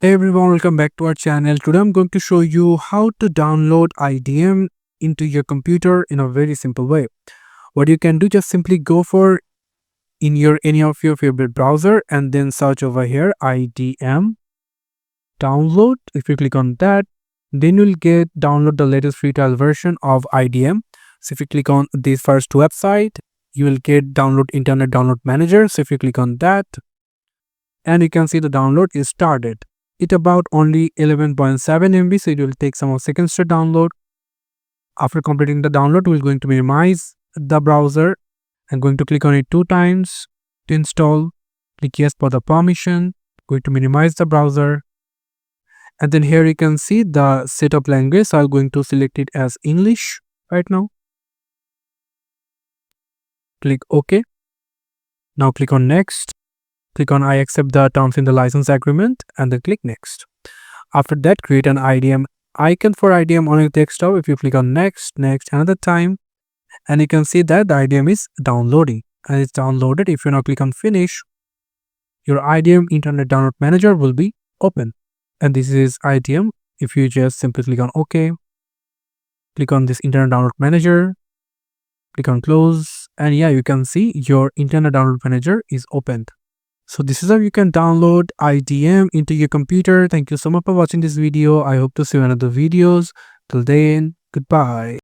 Hey everyone, welcome back to our channel. Today I'm going to show you how to download IDM into your computer in a very simple way. What you can do, just simply go for any of your favorite browser and then search over here IDM download. If you click on that, then you'll get download the latest free trial version of IDM. So if you click on this first website, you will get download internet download manager. So if you click on that, and you can see the download is started. It about only 11.7 MB, so it will take some more seconds to download. After completing the download, we're going to minimize the browser and going to click on it 2 times to install. Click yes for the permission. Going to minimize the browser, and then here you can see the setup language. So I'm going to select it as English right now. Click OK. Now click on next. Click on I accept the terms in the license agreement and then click next. After that, create an IDM icon for IDM on your desktop. If you click on next another time, and you can see that the IDM is downloading and it's downloaded. If you now click on finish, your IDM internet download manager will be open, and this is IDM. If you just simply click on OK, click on this internet download manager, click on close, and yeah, you can see your internet download manager is opened. So this is how you can download IDM into your computer. Thank you so much for watching this video. I hope to see you in other videos. Till then, goodbye.